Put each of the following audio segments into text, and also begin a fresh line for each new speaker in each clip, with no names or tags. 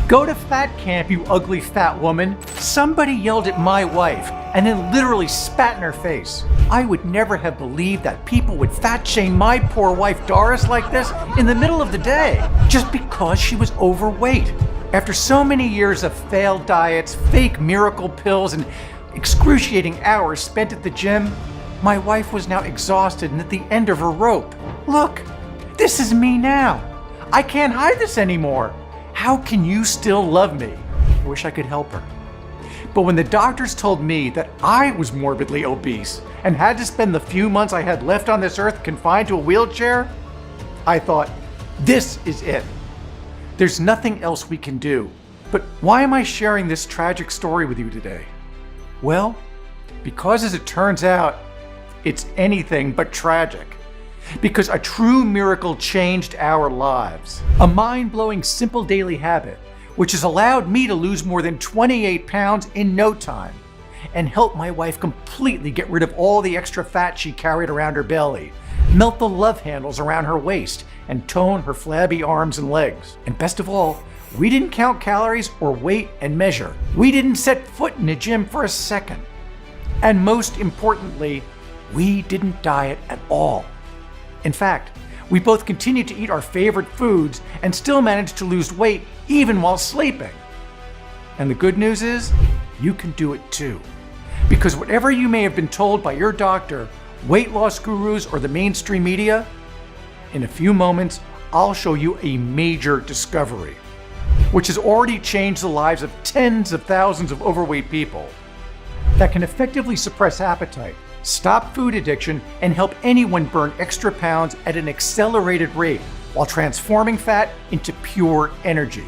Go to fat camp, you ugly fat woman. Somebody yelled at my wife and then literally spat in her face. I would never have believed that people would fat shame my poor wife Doris like this in the middle of the day, just because she was overweight. After so many years of failed diets, fake miracle pills, and excruciating hours spent at the gym, my wife was now exhausted and at the end of her rope. Look, this is me now. I can't hide this anymore. How can you still love me? I wish I could help her. But when the doctors told me that I was morbidly obese and had to spend the few months I had left on this earth confined to a wheelchair, I thought, this is it. There's nothing else we can do. But why am I sharing this tragic story with you today? Well, because as it turns out, it's anything but tragic. Because a true miracle changed our lives. A mind-blowing simple daily habit, which has allowed me to lose more than 28 pounds in no time, and help my wife completely get rid of all the extra fat she carried around her belly, melt the love handles around her waist, and tone her flabby arms and legs. And best of all, we didn't count calories or weight and measure. We didn't set foot in a gym for a second. And most importantly, we didn't diet at all. In fact, we both continued to eat our favorite foods and still managed to lose weight even while sleeping. And the good news is, you can do it too. Because whatever you may have been told by your doctor, weight loss gurus, or the mainstream media, in a few moments, I'll show you a major discovery, which has already changed the lives of tens of thousands of overweight people, that can effectively suppress appetite, stop food addiction, and help anyone burn extra pounds at an accelerated rate while transforming fat into pure energy.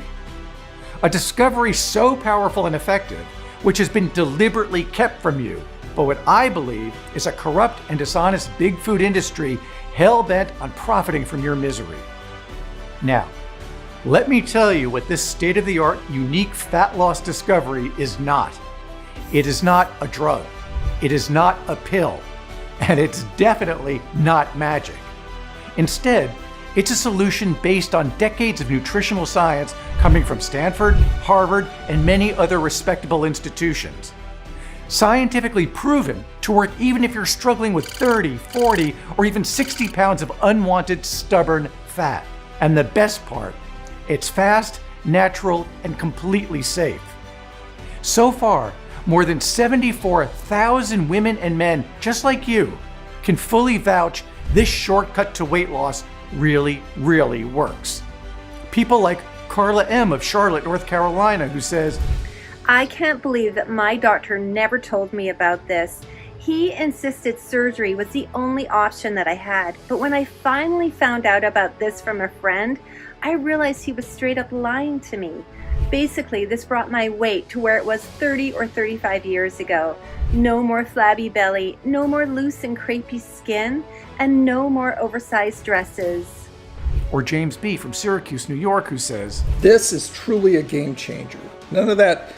A discovery so powerful and effective, which has been deliberately kept from you, but what I believe is a corrupt and dishonest big food industry hell-bent on profiting from your misery. Now, let me tell you what this state-of-the-art, unique fat loss discovery is not. It is not a drug. It is not a pill, and it's definitely not magic. Instead, it's a solution based on decades of nutritional science coming from Stanford, Harvard, and many other respectable institutions. Scientifically proven to work even if you're struggling with 30, 40, or even 60 pounds of unwanted, stubborn fat. And the best part, it's fast, natural, and completely safe. So far, more than 74,000 women and men just like you can fully vouch this shortcut to weight loss really, really works. People like Carla M. of Charlotte, North Carolina, who says,
I can't believe that my doctor never told me about this. He insisted surgery was the only option that I had, but when I finally found out about this from a friend, I realized he was straight up lying to me. Basically, this brought my weight to where it was 30 or 35 years ago. No more flabby belly, no more loose and crepey skin, and no more oversized dresses.
Or James B. from Syracuse, New York, who says,
this is truly a game changer. None of that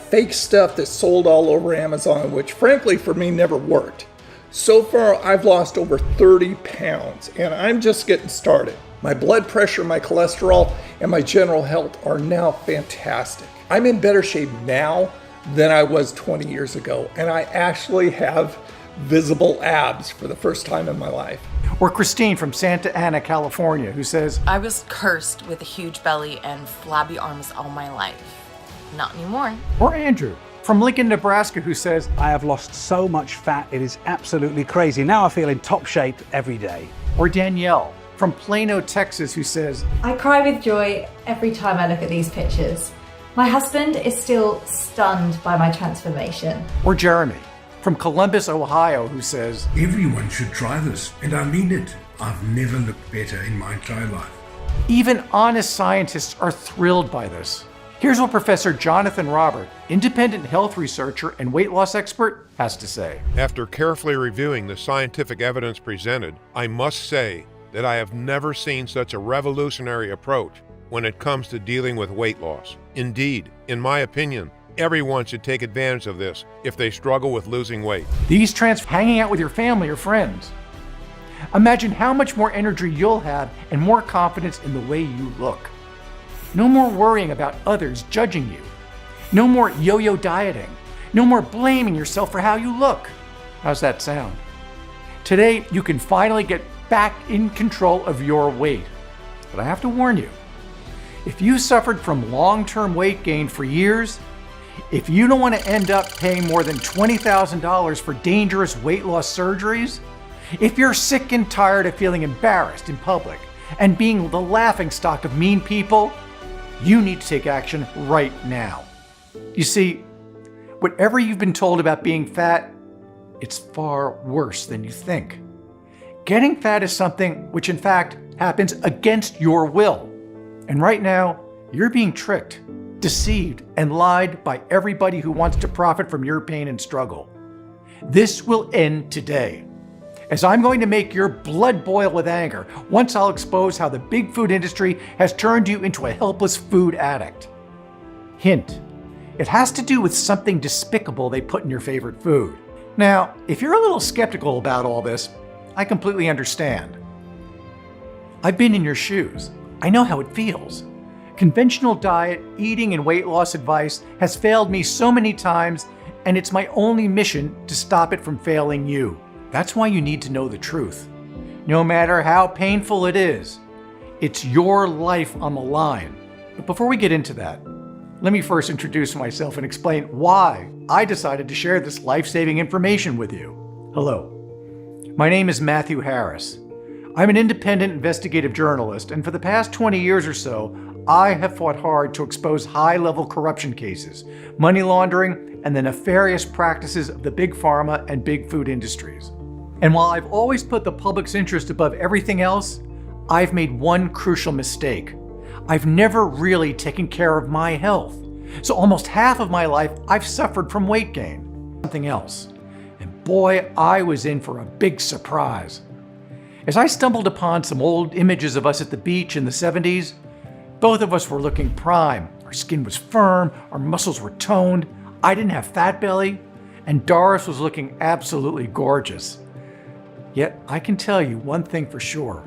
fake stuff that's sold all over Amazon, which frankly for me never worked. So far, I've lost over 30 pounds, and I'm just getting started. My blood pressure, my cholesterol, and my general health are now fantastic. I'm in better shape now than I was 20 years ago, and I actually have visible abs for the first time in my life.
Or Christine from Santa Ana, California, who says,
I was cursed with a huge belly and flabby arms all my life. Not anymore.
Or Andrew from Lincoln, Nebraska, who says,
I have lost so much fat, it is absolutely crazy. Now I feel in top shape every day.
Or Danielle from Plano, Texas, who says,
I cry with joy every time I look at these pictures. My husband is still stunned by my transformation.
Or Jeremy from Columbus, Ohio, who says,
everyone should try this, and I mean it. I've never looked better in my entire life.
Even honest scientists are thrilled by this. Here's what Professor Jonathan Robert, independent health researcher and weight loss expert, has to say.
After carefully reviewing the scientific evidence presented, I must say that I have never seen such a revolutionary approach when it comes to dealing with weight loss. Indeed, in my opinion, everyone should take advantage of this if they struggle with losing weight.
These hanging out with your family or friends. Imagine how much more energy you'll have and more confidence in the way you look. No more worrying about others judging you. No more yo-yo dieting. No more blaming yourself for how you look. How's that sound? Today, you can finally get back in control of your weight. But I have to warn you, if you suffered from long-term weight gain for years, if you don't want to end up paying more than $20,000 for dangerous weight loss surgeries, if you're sick and tired of feeling embarrassed in public and being the laughingstock of mean people, you need to take action right now. You see, whatever you've been told about being fat, it's far worse than you think. Getting fat is something which in fact happens against your will. And right now, you're being tricked, deceived, and lied by everybody who wants to profit from your pain and struggle. This will end today, as I'm going to make your blood boil with anger once I'll expose how the big food industry has turned you into a helpless food addict. Hint, it has to do with something despicable they put in your favorite food. Now, if you're a little skeptical about all this, I completely understand. I've been in your shoes. I know how it feels. Conventional diet, eating, and weight loss advice has failed me so many times, and it's my only mission to stop it from failing you. That's why you need to know the truth. No matter how painful it is, it's your life on the line. But before we get into that, let me first introduce myself and explain why I decided to share this life-saving information with you. Hello, my name is Matthew Harris. I'm an independent investigative journalist, and for the past 20 years or so, I have fought hard to expose high-level corruption cases, money laundering, and the nefarious practices of the big pharma and big food industries. And while I've always put the public's interest above everything else, I've made one crucial mistake. I've never really taken care of my health. So almost half of my life, I've suffered from weight gain. Something else. And boy, I was in for a big surprise. As I stumbled upon some old images of us at the beach in the 70s, both of us were looking prime. Our skin was firm, our muscles were toned, I didn't have fat belly, and Doris was looking absolutely gorgeous. Yet I can tell you one thing for sure.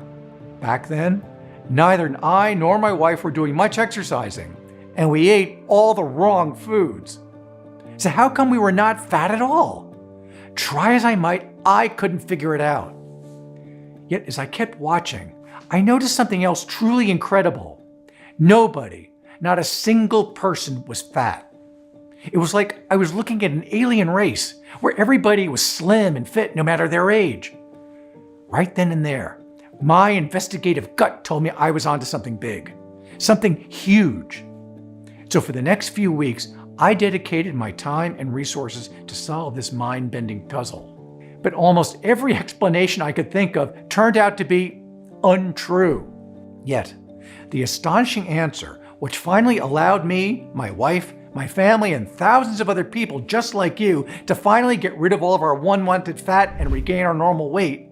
Back then, neither I nor my wife were doing much exercising, and we ate all the wrong foods. So how come we were not fat at all? Try as I might, I couldn't figure it out. Yet as I kept watching, I noticed something else truly incredible. Nobody, not a single person, was fat. It was like I was looking at an alien race where everybody was slim and fit no matter their age. Right then and there, my investigative gut told me I was onto something big, something huge. So for the next few weeks, I dedicated my time and resources to solve this mind-bending puzzle. But almost every explanation I could think of turned out to be untrue. Yet, the astonishing answer, which finally allowed me, my wife, my family, and thousands of other people just like you to finally get rid of all of our unwanted fat and regain our normal weight,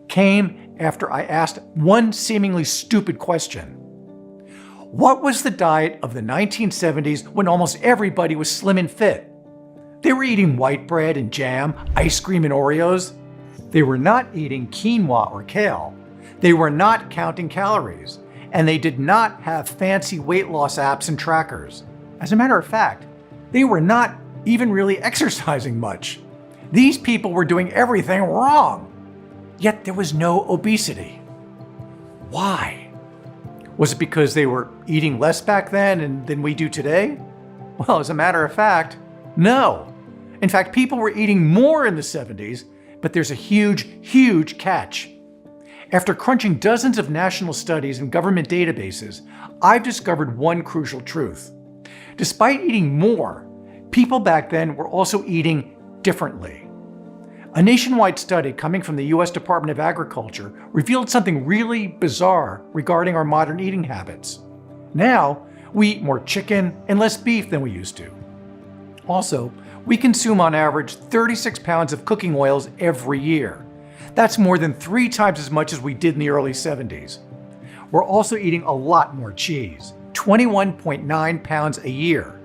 came after I asked one seemingly stupid question. What was the diet of the 1970s when almost everybody was slim and fit? They were eating white bread and jam, ice cream and Oreos. They were not eating quinoa or kale. They were not counting calories. And they did not have fancy weight loss apps and trackers. As a matter of fact, they were not even really exercising much. These people were doing everything wrong. Yet there was no obesity. Why? Was it because they were eating less back then than we do today? Well, as a matter of fact, no. In fact, people were eating more in the 70s, but there's a huge, huge catch. After crunching dozens of national studies and government databases, I've discovered one crucial truth. Despite eating more, people back then were also eating differently. A nationwide study coming from the US Department of Agriculture revealed something really bizarre regarding our modern eating habits. Now, we eat more chicken and less beef than we used to. Also, we consume on average 36 pounds of cooking oils every year. That's more than 3 times as much as we did in the early 70s. We're also eating a lot more cheese, 21.9 pounds a year.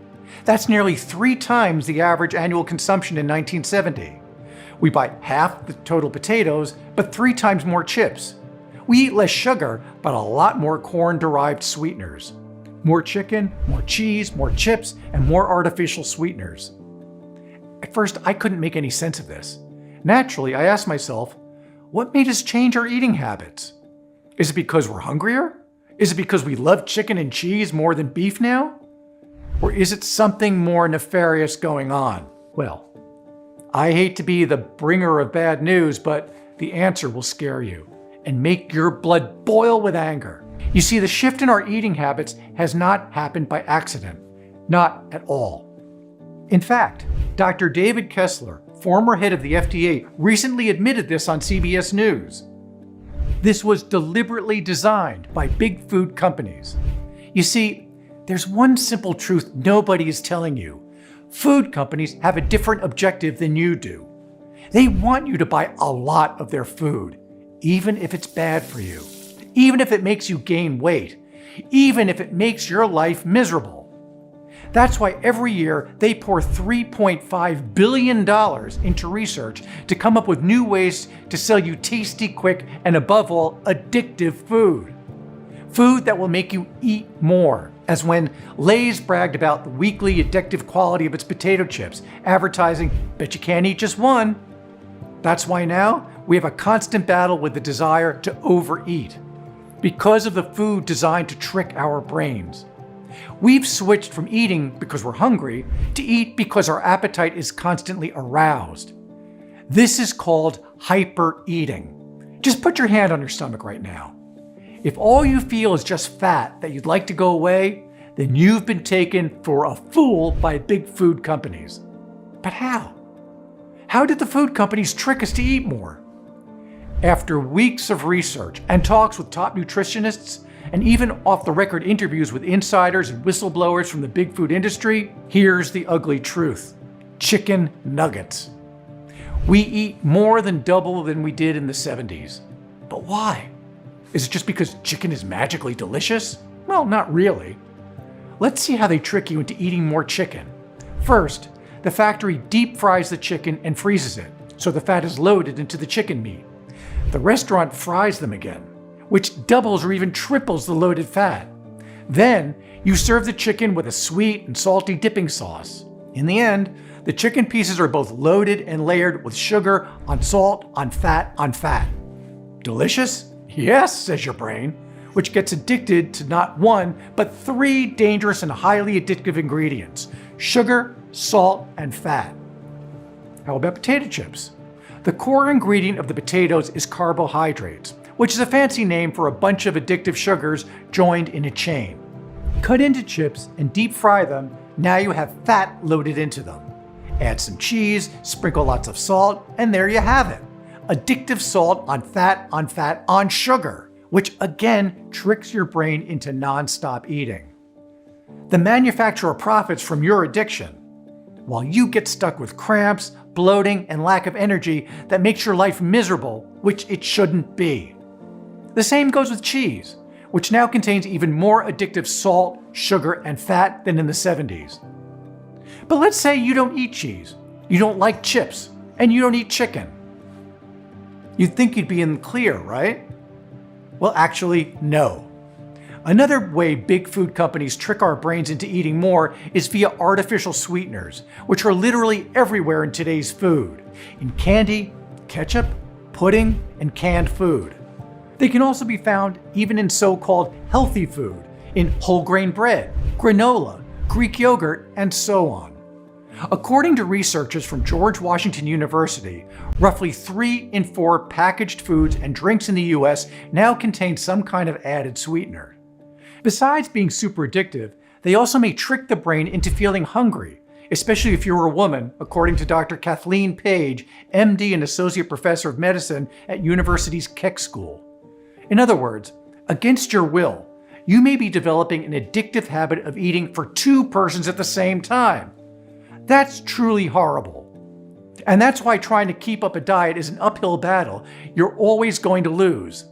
That's nearly 3 times the average annual consumption in 1970. We buy half the total potatoes, but 3 times more chips. We eat less sugar, but a lot more corn-derived sweeteners. More chicken, more cheese, more chips, and more artificial sweeteners. At first, I couldn't make any sense of this. Naturally, I asked myself, what made us change our eating habits? Is it because we're hungrier? Is it because we love chicken and cheese more than beef now? Or is it something more nefarious going on? Well, I hate to be the bringer of bad news, but the answer will scare you and make your blood boil with anger. You see, the shift in our eating habits has not happened by accident. Not at all. In fact, Dr. David Kessler, former head of the FDA, recently admitted this on CBS News. This was deliberately designed by big food companies. You see, there's one simple truth nobody is telling you. Food companies have a different objective than you do. They want you to buy a lot of their food, even if it's bad for you, even if it makes you gain weight, even if it makes your life miserable. That's why every year they pour $3.5 billion into research to come up with new ways to sell you tasty, quick, and above all, addictive food. Food that will make you eat more, as when Lay's bragged about the weekly addictive quality of its potato chips, advertising, "Bet you can't eat just one." That's why now we have a constant battle with the desire to overeat, because of the food designed to trick our brains. We've switched from eating because we're hungry to eat because our appetite is constantly aroused. This is called hyper-eating. Just put your hand on your stomach right now. If all you feel is just fat that you'd like to go away, then you've been taken for a fool by big food companies. But how? How did the food companies trick us to eat more? After weeks of research and talks with top nutritionists, and even off-the-record interviews with insiders and whistleblowers from the big food industry, here's the ugly truth. Chicken nuggets. We eat more than double than we did in the 70s. But why? Is it just because chicken is magically delicious? Well, not really. Let's see how they trick you into eating more chicken. First, the factory deep fries the chicken and freezes it, so the fat is loaded into the chicken meat. The restaurant fries them again, which doubles or even triples the loaded fat. Then, you serve the chicken with a sweet and salty dipping sauce. In the end, the chicken pieces are both loaded and layered with sugar on salt, on fat, on fat. Delicious? Yes, says your brain, which gets addicted to not one, but 3 dangerous and highly addictive ingredients: sugar, salt, and fat. How about potato chips? The core ingredient of the potatoes is carbohydrates, which is a fancy name for a bunch of addictive sugars joined in a chain. Cut into chips and deep fry them, now you have fat loaded into them. Add some cheese, sprinkle lots of salt, and there you have it. Addictive salt on fat, on fat, on sugar, which again tricks your brain into non-stop eating. The manufacturer profits from your addiction, while you get stuck with cramps, bloating, and lack of energy that makes your life miserable, which it shouldn't be. The same goes with cheese, which now contains even more addictive salt, sugar, and fat than in the 70s. But let's say you don't eat cheese, you don't like chips, and you don't eat chicken. You'd think you'd be in the clear, right? Well, actually, no. Another way big food companies trick our brains into eating more is via artificial sweeteners, which are literally everywhere in today's food, in candy, ketchup, pudding, and canned food. They can also be found even in so-called healthy food, in whole grain bread, granola, Greek yogurt, and so on. According to researchers from George Washington University, roughly 3 in 4 packaged foods and drinks in the US now contain some kind of added sweetener. Besides being super addictive, they also may trick the brain into feeling hungry, especially if you're a woman, according to Dr. Kathleen Page, MD and Associate Professor of Medicine at University's Keck School. In other words, against your will, you may be developing an addictive habit of eating for 2 persons at the same time. That's truly horrible. And that's why trying to keep up a diet is an uphill battle you're always going to lose.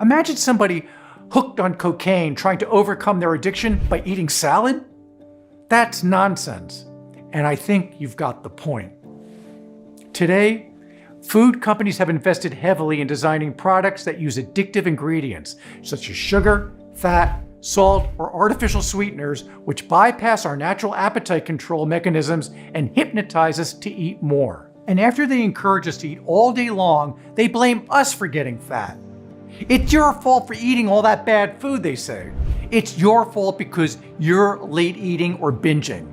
Imagine somebody hooked on cocaine trying to overcome their addiction by eating salad? That's nonsense. And I think you've got the point. Today, food companies have invested heavily in designing products that use addictive ingredients such as sugar, fat, salt, or artificial sweeteners which bypass our natural appetite control mechanisms and hypnotize us to eat more. And after they encourage us to eat all day long, they blame us for getting fat. It's your fault for eating all that bad food, they say. It's your fault because you're late eating or binging.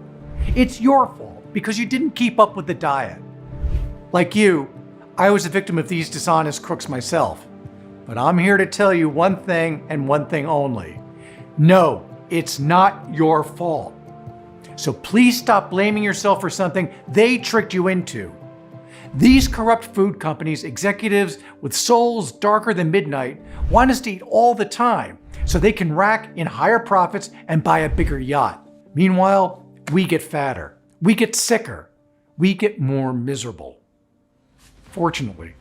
It's your fault because you didn't keep up with the diet. Like you, I was a victim of these dishonest crooks myself. But I'm here to tell you one thing and one thing only. No, it's not your fault. So please stop blaming yourself for something they tricked you into. These corrupt food companies, executives with souls darker than midnight, want us to eat all the time so they can rack in higher profits and buy a bigger yacht. Meanwhile, we get fatter, we get sicker, we get more miserable. Fortunately,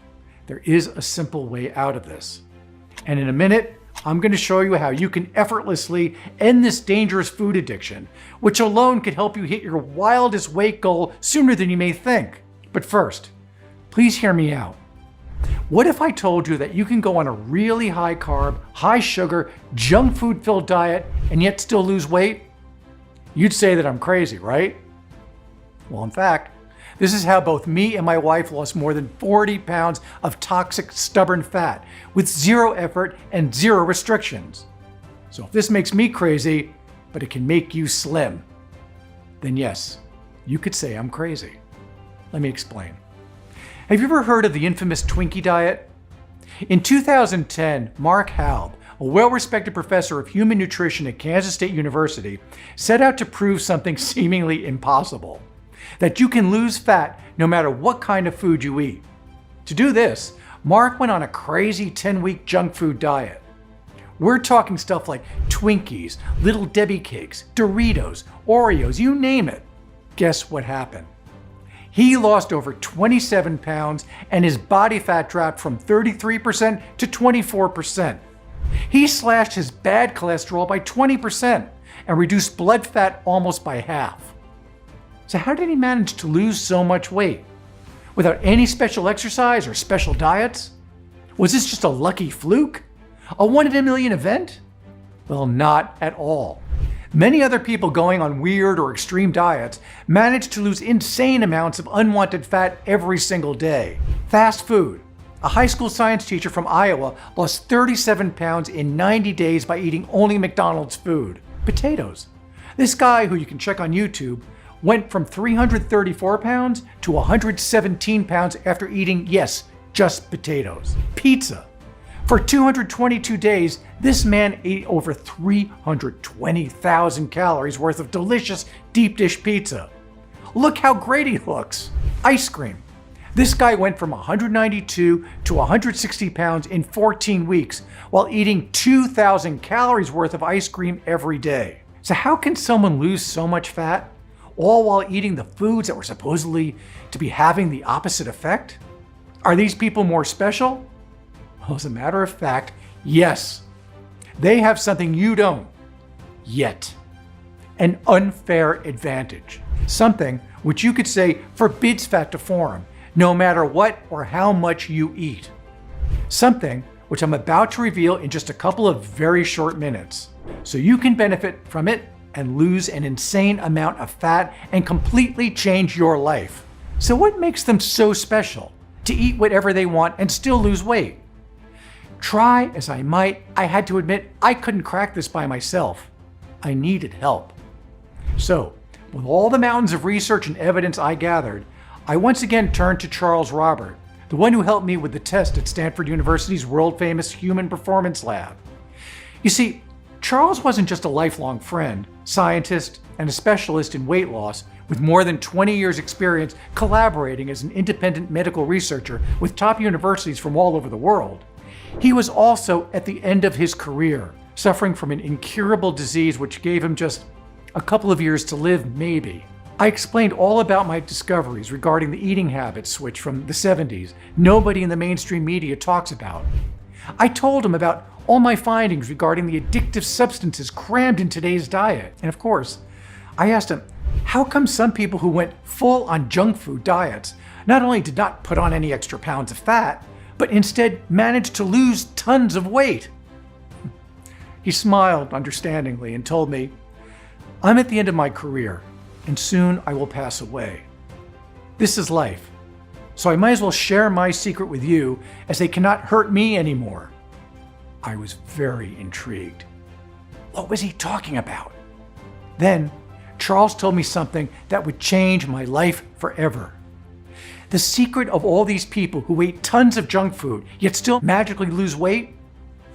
there is a simple way out of this. And in a minute, I'm going to show you how you can effortlessly end this dangerous food addiction, which alone could help you hit your wildest weight goal sooner than you may think. But first, please hear me out. What if I told you that you can go on a really high carb, high sugar, junk food filled diet and yet still lose weight? You'd say that I'm crazy, right? Well, in fact, this is how both me and my wife lost more than 40 pounds of toxic, stubborn fat with zero effort and zero restrictions. So if this makes me crazy, but it can make you slim, then yes, you could say I'm crazy. Let me explain. Have you ever heard of the infamous Twinkie diet? In 2010, Mark Halb, a well-respected professor of human nutrition at Kansas State University, set out to prove something seemingly impossible: that you can lose fat no matter what kind of food you eat. To do this, Mark went on a crazy 10-week junk food diet. We're talking stuff like Twinkies, Little Debbie cakes, Doritos, Oreos, you name it. Guess what happened? He lost over 27 pounds and his body fat dropped from 33% to 24%. He slashed his bad cholesterol by 20% and reduced blood fat almost by half. So how did he manage to lose so much weight? Without any special exercise or special diets? Was this just a lucky fluke? A 1 in a million event? Well, not at all. Many other people going on weird or extreme diets manage to lose insane amounts of unwanted fat every single day. Fast food. A high school science teacher from Iowa lost 37 pounds in 90 days by eating only McDonald's food. Potatoes. This guy, who you can check on YouTube, went from 334 pounds to 117 pounds after eating, yes, just potatoes. Pizza. For 222 days, this man ate over 320,000 calories worth of delicious deep dish pizza. Look how great he looks. Ice cream. This guy went from 192 to 160 pounds in 14 weeks while eating 2,000 calories worth of ice cream every day. So how can someone lose so much fat, all while eating the foods that were supposedly to be having the opposite effect? Are these people more special? Well, as a matter of fact, yes. They have something you don't. Yet. An unfair advantage. Something which you could say forbids fat to form, no matter what or how much you eat. Something which I'm about to reveal in just a couple of very short minutes, so you can benefit from it and lose an insane amount of fat and completely change your life. So what makes them so special to eat whatever they want and still lose weight? Try as I might, I had to admit I couldn't crack this by myself. I needed help. So, with all the mountains of research and evidence I gathered, I once again turned to Charles Robert, the one who helped me with the test at Stanford University's world-famous Human Performance Lab. You see, Charles wasn't just a lifelong friend, scientist, and a specialist in weight loss with more than 20 years' experience collaborating as an independent medical researcher with top universities from all over the world. He was also at the end of his career, suffering from an incurable disease which gave him just a couple of years to live, maybe. I explained all about my discoveries regarding the eating habit switch from the 70s nobody in the mainstream media talks about. I told him about all my findings regarding the addictive substances crammed in today's diet. And of course, I asked him, how come some people who went full on junk food diets not only did not put on any extra pounds of fat, but instead managed to lose tons of weight? He smiled understandingly and told me, "I'm at the end of my career, and soon I will pass away. This is life, so I might as well share my secret with you, as they cannot hurt me anymore." I was very intrigued. What was he talking about? Then, Charles told me something that would change my life forever. The secret of all these people who eat tons of junk food yet still magically lose weight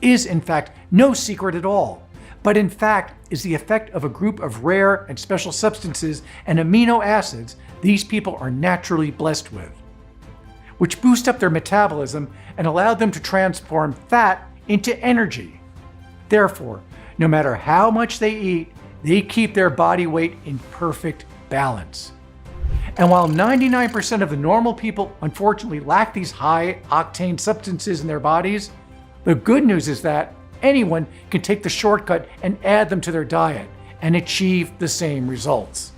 is, in fact, no secret at all, but in fact is the effect of a group of rare and special substances and amino acids these people are naturally blessed with, which boost up their metabolism and allow them to transform fat into energy. Therefore, no matter how much they eat, they keep their body weight in perfect balance. And while 99% of the normal people unfortunately lack these high-octane substances in their bodies, the good news is that anyone can take the shortcut and add them to their diet and achieve the same results.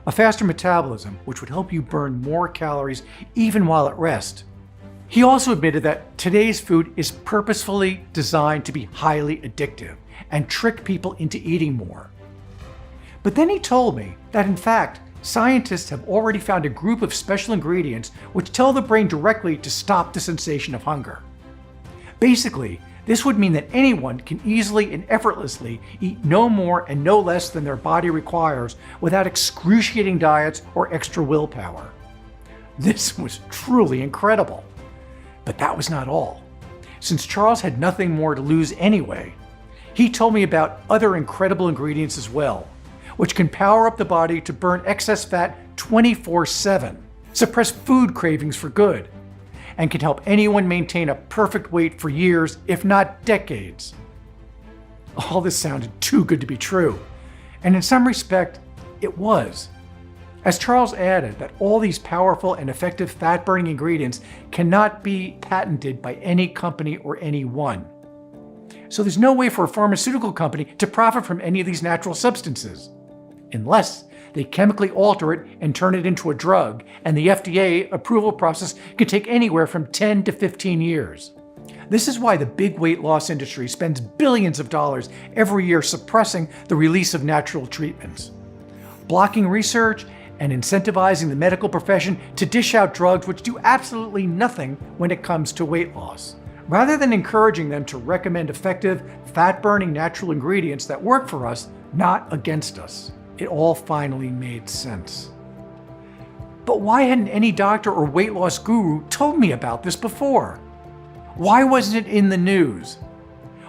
A faster metabolism, which would help you burn more calories even while at rest. He also admitted that today's food is purposefully designed to be highly addictive and trick people into eating more. But then he told me that in fact, scientists have already found a group of special ingredients which tell the brain directly to stop the sensation of hunger. Basically, this would mean that anyone can easily and effortlessly eat no more and no less than their body requires without excruciating diets or extra willpower. This was truly incredible. But that was not all. Since Charles had nothing more to lose anyway, he told me about other incredible ingredients as well, which can power up the body to burn excess fat 24/7, suppress food cravings for good, and can help anyone maintain a perfect weight for years, if not decades. All this sounded too good to be true, and in some respect, it was. As Charles added that all these powerful and effective fat-burning ingredients cannot be patented by any company or anyone. So there's no way for a pharmaceutical company to profit from any of these natural substances, unless they chemically alter it and turn it into a drug, and the FDA approval process could take anywhere from 10 to 15 years. This is why the big weight loss industry spends billions of dollars every year suppressing the release of natural treatments, blocking research, and incentivizing the medical profession to dish out drugs which do absolutely nothing when it comes to weight loss, rather than encouraging them to recommend effective, fat-burning natural ingredients that work for us, not against us. It all finally made sense. But why hadn't any doctor or weight loss guru told me about this before? Why wasn't it in the news?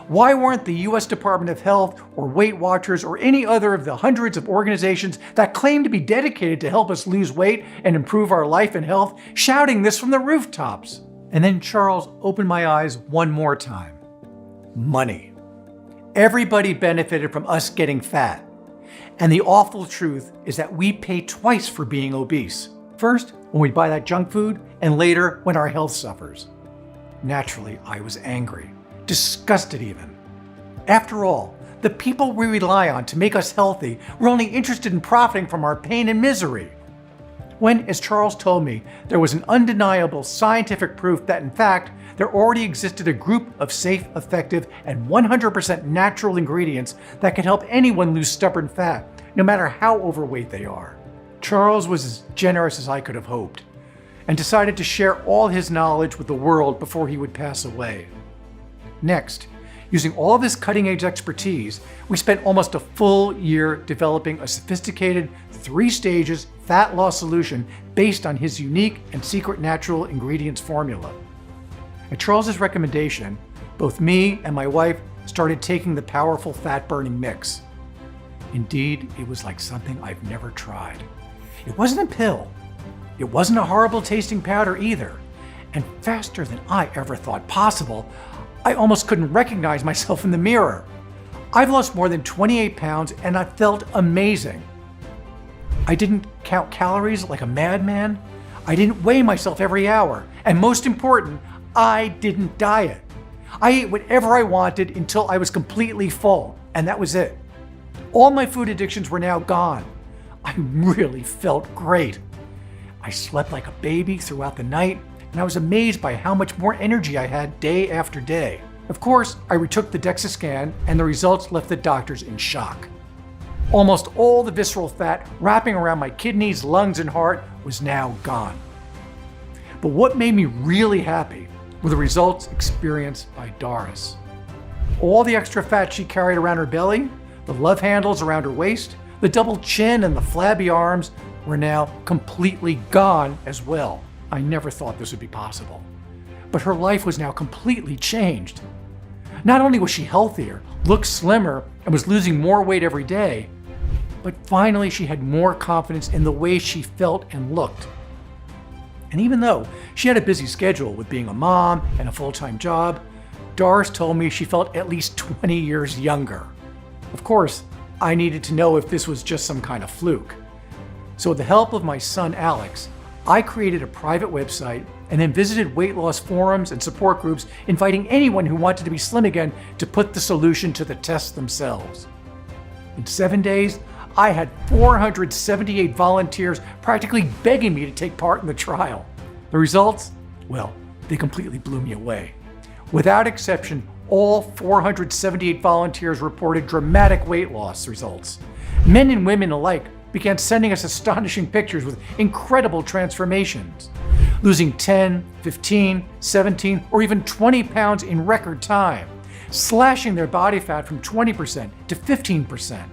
Why weren't the US Department of Health or Weight Watchers or any other of the hundreds of organizations that claim to be dedicated to help us lose weight and improve our life and health shouting this from the rooftops? And then Charles opened my eyes one more time. Money. Everybody benefited from us getting fat. And the awful truth is that we pay twice for being obese. First, when we buy that junk food, and later when our health suffers. Naturally, I was angry. Disgusted even. After all, the people we rely on to make us healthy were only interested in profiting from our pain and misery. When, as Charles told me, there was an undeniable scientific proof that in fact, there already existed a group of safe, effective, and 100% natural ingredients that could help anyone lose stubborn fat, no matter how overweight they are. Charles was as generous as I could have hoped, and decided to share all his knowledge with the world before he would pass away. Next, using all of his cutting-edge expertise, we spent almost a full year developing a sophisticated 3 stages fat loss solution based on his unique and secret natural ingredients formula. At Charles's recommendation, both me and my wife started taking the powerful fat-burning mix. Indeed, it was like something I've never tried. It wasn't a pill. It wasn't a horrible tasting powder either. And faster than I ever thought possible, I almost couldn't recognize myself in the mirror. I've lost more than 28 pounds and I felt amazing. I didn't count calories like a madman. I didn't weigh myself every hour. And most important, I didn't diet. I ate whatever I wanted until I was completely full, and that was it. All my food addictions were now gone. I really felt great. I slept like a baby throughout the night, and I was amazed by how much more energy I had day after day. Of course, I retook the DEXA scan and the results left the doctors in shock. Almost all the visceral fat wrapping around my kidneys, lungs, and heart was now gone. But what made me really happy were the results experienced by Doris. All the extra fat she carried around her belly, the love handles around her waist, the double chin and the flabby arms were now completely gone as well. I never thought this would be possible. But her life was now completely changed. Not only was she healthier, looked slimmer, and was losing more weight every day, but finally she had more confidence in the way she felt and looked. And even though she had a busy schedule with being a mom and a full-time job, Doris told me she felt at least 20 years younger. Of course, I needed to know if this was just some kind of fluke. So with the help of my son Alex, I created a private website and then visited weight loss forums and support groups, inviting anyone who wanted to be slim again to put the solution to the test themselves. In 7 days, I had 478 volunteers practically begging me to take part in the trial. The results? Well, they completely blew me away. Without exception, all 478 volunteers reported dramatic weight loss results. Men and women alike began sending us astonishing pictures with incredible transformations, losing 10, 15, 17, or even 20 pounds in record time, slashing their body fat from 20% to 15%,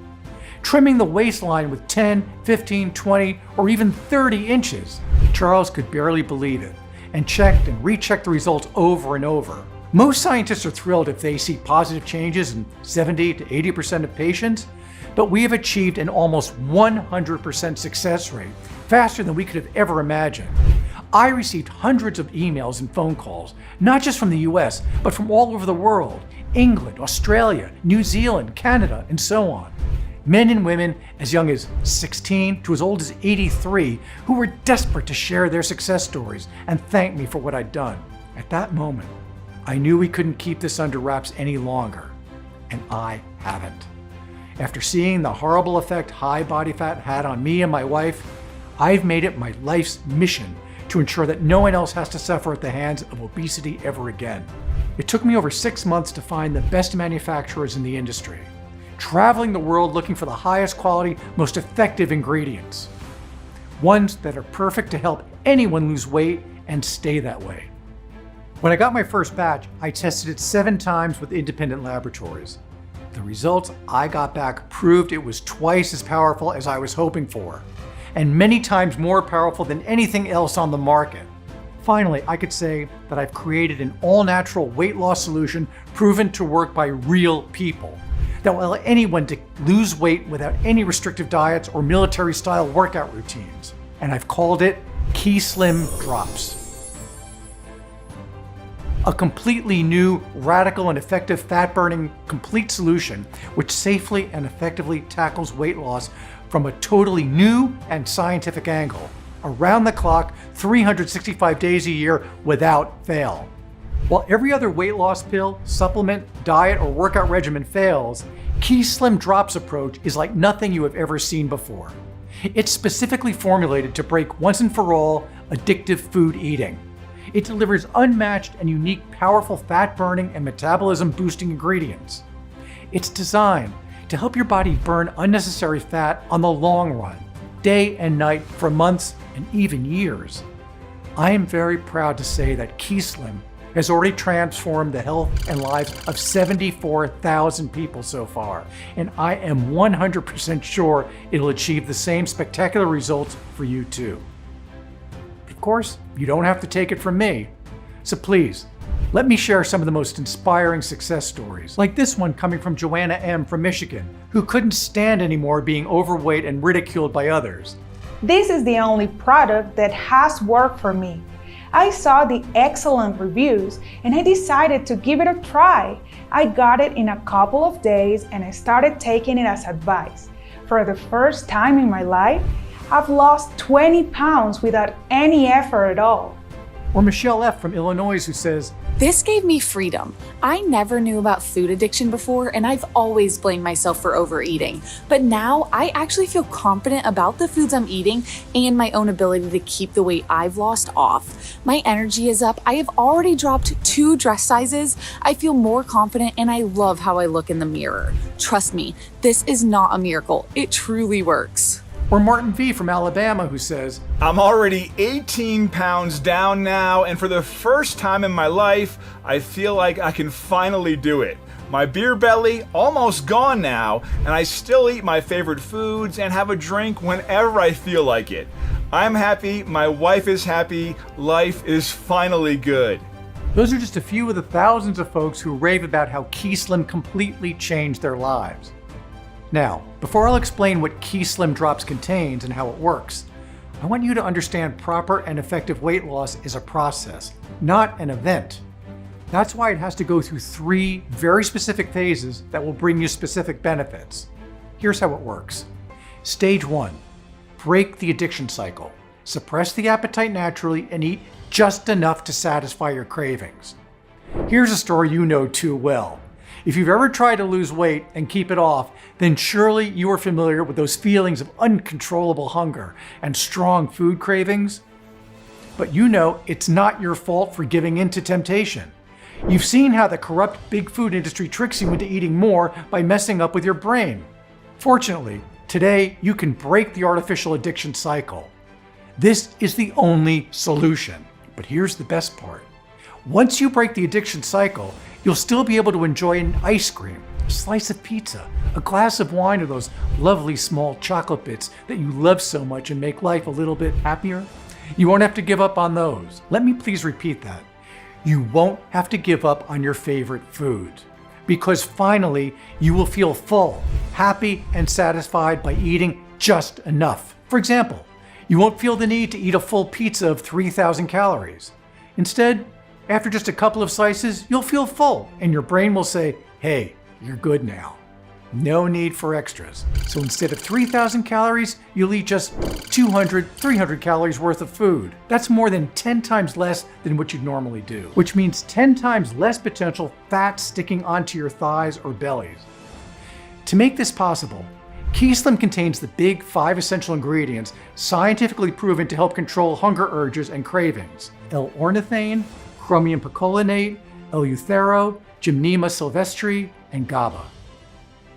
trimming the waistline with 10, 15, 20, or even 30 inches. Charles could barely believe it and checked and rechecked the results over and over. Most scientists are thrilled if they see positive changes in 70 to 80% of patients, but we have achieved an almost 100% success rate, faster than we could have ever imagined. I received hundreds of emails and phone calls, not just from the US, but from all over the world, England, Australia, New Zealand, Canada, and so on. Men and women as young as 16 to as old as 83 who were desperate to share their success stories and thank me for what I'd done. At that moment, I knew we couldn't keep this under wraps any longer, and I haven't. After seeing the horrible effect high body fat had on me and my wife, I've made it my life's mission to ensure that no one else has to suffer at the hands of obesity ever again. It took me over 6 months to find the best manufacturers in the industry, traveling the world looking for the highest quality, most effective ingredients. Ones that are perfect to help anyone lose weight and stay that way. When I got my first batch, I tested it 7 times with independent laboratories. The results I got back proved it was twice as powerful as I was hoping for, and many times more powerful than anything else on the market. Finally, I could say that I've created an all-natural weight loss solution proven to work by real people that will allow anyone to lose weight without any restrictive diets or military-style workout routines. And I've called it Keyslim Drops. A completely new, radical, and effective fat-burning complete solution which safely and effectively tackles weight loss from a totally new and scientific angle, around the clock, 365 days a year without fail. While every other weight loss pill, supplement, diet, or workout regimen fails, Keyslim Drops approach is like nothing you have ever seen before. It's specifically formulated to break once and for all addictive food eating. It delivers unmatched and unique powerful fat-burning and metabolism-boosting ingredients. It's designed to help your body burn unnecessary fat on the long run, day and night for months and even years. I am very proud to say that Keyslim has already transformed the health and lives of 74,000 people so far, and I am 100% sure it'll achieve the same spectacular results for you too. Of course, you don't have to take it from me. So please, let me share some of the most inspiring success stories, like this one coming from Joanna M. from Michigan, who couldn't stand anymore being overweight and ridiculed by others.
This is the only product that has worked for me. I saw the excellent reviews and I decided to give it a try. I got it in a couple of days and I started taking it as advice. For the first time in my life, I've lost 20 pounds without any effort at all.
Or Michelle F. from Illinois, who says,
"This gave me freedom. I never knew about food addiction before, and I've always blamed myself for overeating. But now I actually feel confident about the foods I'm eating and my own ability to keep the weight I've lost off. My energy is up. I have already dropped 2 dress sizes. I feel more confident, and I love how I look in the mirror. Trust me, this is not a miracle. It truly works."
Or Martin V. from Alabama, who says,
"I'm already 18 pounds down now, and for the first time in my life, I feel like I can finally do it. My beer belly almost gone now, and I still eat my favorite foods and have a drink whenever I feel like it. I'm happy, my wife is happy, life is finally good."
Those are just a few of the thousands of folks who rave about how Keyslim completely changed their lives. Now, before I'll explain what Keyslim Drops contains and how it works, I want you to understand proper and effective weight loss is a process, not an event. That's why it has to go through 3 very specific phases that will bring you specific benefits. Here's how it works. Stage 1, break the addiction cycle. Suppress the appetite naturally and eat just enough to satisfy your cravings. Here's a story you know too well. If you've ever tried to lose weight and keep it off, then surely you are familiar with those feelings of uncontrollable hunger and strong food cravings. But you know it's not your fault for giving in to temptation. You've seen how the corrupt big food industry tricks you into eating more by messing up with your brain. Fortunately, today you can break the artificial addiction cycle. This is the only solution. But here's the best part. Once you break the addiction cycle, you'll still be able to enjoy an ice cream, a slice of pizza, a glass of wine, or those lovely small chocolate bits that you love so much and make life a little bit happier. You won't have to give up on those. Let me please repeat that. You won't have to give up on your favorite food, because finally you will feel full, happy, and satisfied by eating just enough. For example, you won't feel the need to eat a full pizza of 3,000 calories. Instead, after just a couple of slices, you'll feel full, and your brain will say, "Hey, you're good now." No need for extras. So instead of 3,000 calories, you'll eat just 200, 300 calories worth of food. That's more than 10 times less than what you'd normally do, which means 10 times less potential fat sticking onto your thighs or bellies. To make this possible, Keyslim contains the big 5 essential ingredients scientifically proven to help control hunger urges and cravings: L-ornithine, chromium picolinate, Eleuthero, Gymnema sylvestri, and GABA.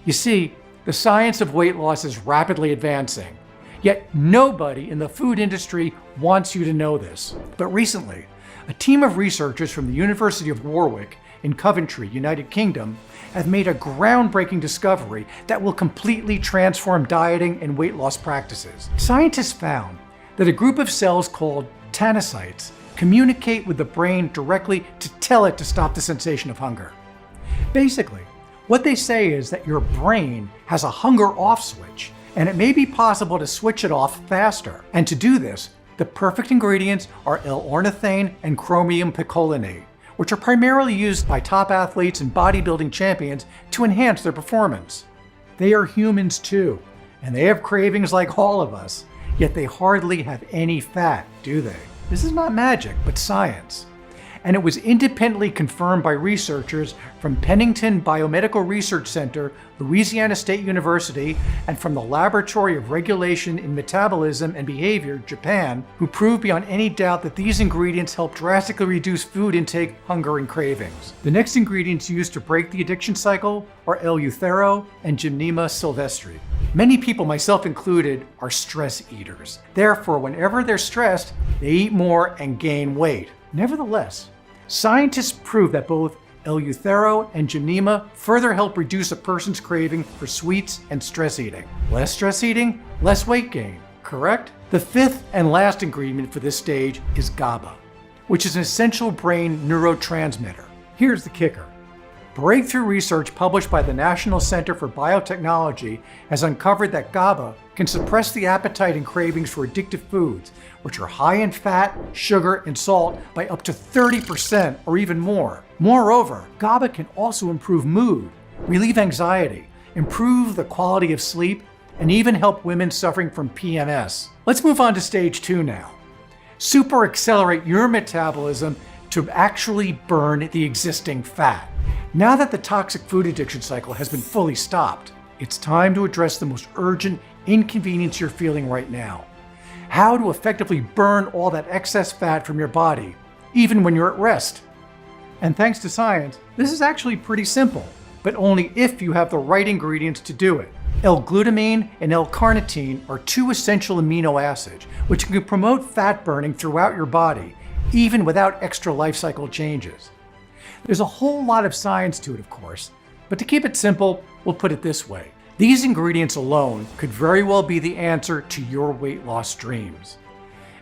You see, the science of weight loss is rapidly advancing, yet nobody in the food industry wants you to know this. But recently, a team of researchers from the University of Warwick in Coventry, United Kingdom, have made a groundbreaking discovery that will completely transform dieting and weight loss practices. Scientists found that a group of cells called tanocytes communicate with the brain directly to tell it to stop the sensation of hunger. Basically, what they say is that your brain has a hunger off switch, and it may be possible to switch it off faster. And to do this, the perfect ingredients are L-ornithine and chromium picolinate, which are primarily used by top athletes and bodybuilding champions to enhance their performance. They are humans too, and they have cravings like all of us, yet they hardly have any fat, do they? This is not magic, but science. And it was independently confirmed by researchers from Pennington Biomedical Research Center, Louisiana State University, and from the Laboratory of Regulation in Metabolism and Behavior, Japan, who proved beyond any doubt that these ingredients help drastically reduce food intake, hunger, and cravings. The next ingredients used to break the addiction cycle are Eleuthero and Gymnema sylvestri. Many people, myself included, are stress eaters. Therefore, whenever they're stressed, they eat more and gain weight. Nevertheless, scientists prove that both Eleuthero and Gymnema further help reduce a person's craving for sweets and stress eating. Less stress eating, less weight gain, correct? The 5th and last ingredient for this stage is GABA, which is an essential brain neurotransmitter. Here's the kicker. Breakthrough research published by the National Center for Biotechnology has uncovered that GABA can suppress the appetite and cravings for addictive foods, which are high in fat, sugar, and salt, by up to 30% or even more. Moreover, GABA can also improve mood, relieve anxiety, improve the quality of sleep, and even help women suffering from PMS. Let's move on to stage 2 now. super accelerate your metabolism to actually burn the existing fat. Now that the toxic food addiction cycle has been fully stopped, it's time to address the most urgent inconvenience you're feeling right now. How to effectively burn all that excess fat from your body, even when you're at rest. And thanks to science, this is actually pretty simple, but only if you have the right ingredients to do it. L-glutamine and L-carnitine are two essential amino acids, which can promote fat burning throughout your body, even without extra life cycle changes. There's a whole lot of science to it, of course, but to keep it simple, we'll put it this way. These ingredients alone could very well be the answer to your weight loss dreams.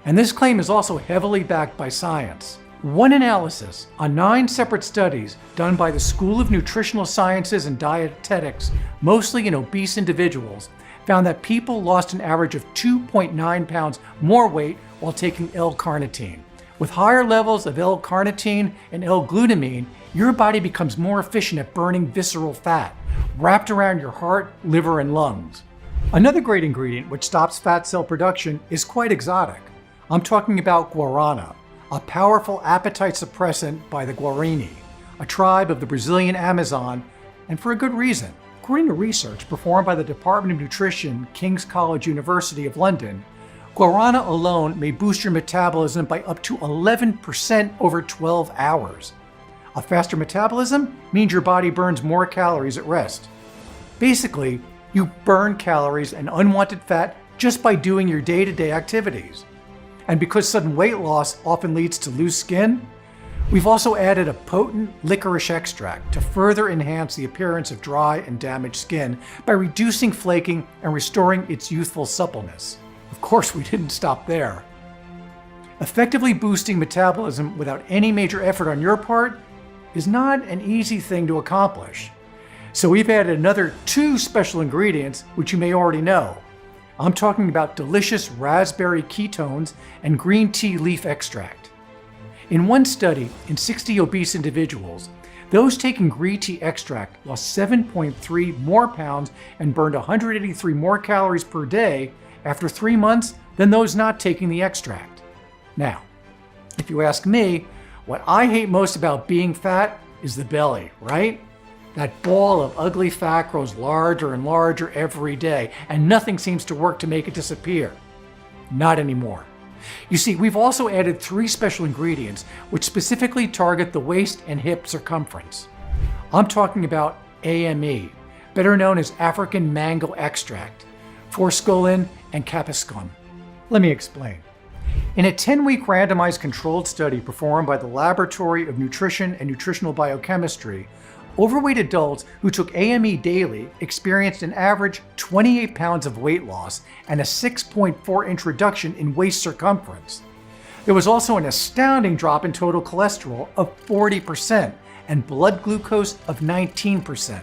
And this claim is also heavily backed by science. One analysis on 9 separate studies done by the School of Nutritional Sciences and Dietetics, mostly in obese individuals, found that people lost an average of 2.9 pounds more weight while taking L-carnitine. With higher levels of L-carnitine and L-glutamine, your body becomes more efficient at burning visceral fat, wrapped around your heart, liver, and lungs. Another great ingredient which stops fat cell production is quite exotic. I'm talking about guarana, a powerful appetite suppressant by the Guarani, a tribe of the Brazilian Amazon, and for a good reason. According to research performed by the Department of Nutrition, King's College University of London, guarana alone may boost your metabolism by up to 11% over 12 hours. A faster metabolism means your body burns more calories at rest. Basically, you burn calories and unwanted fat just by doing your day-to-day activities. And because sudden weight loss often leads to loose skin, we've also added a potent licorice extract to further enhance the appearance of dry and damaged skin by reducing flaking and restoring its youthful suppleness. Of course, we didn't stop there. Effectively boosting metabolism without any major effort on your part is not an easy thing to accomplish. So we've added another 2 special ingredients, which you may already know. I'm talking about delicious raspberry ketones and green tea leaf extract. In one study in 60 obese individuals, those taking green tea extract lost 7.3 more pounds and burned 183 more calories per day after 3 months than those not taking the extract. Now, if you ask me, what I hate most about being fat is the belly, right? That ball of ugly fat grows larger and larger every day, and nothing seems to work to make it disappear. Not anymore. You see, we've also added 3 special ingredients which specifically target the waist and hip circumference. I'm talking about AME, better known as African mango extract, forskolin, and capsicum. Let me explain. In a 10-week randomized controlled study performed by the Laboratory of Nutrition and Nutritional Biochemistry, overweight adults who took AME daily experienced an average 28 pounds of weight loss and a 6.4-inch reduction in waist circumference. There was also an astounding drop in total cholesterol of 40% and blood glucose of 19%.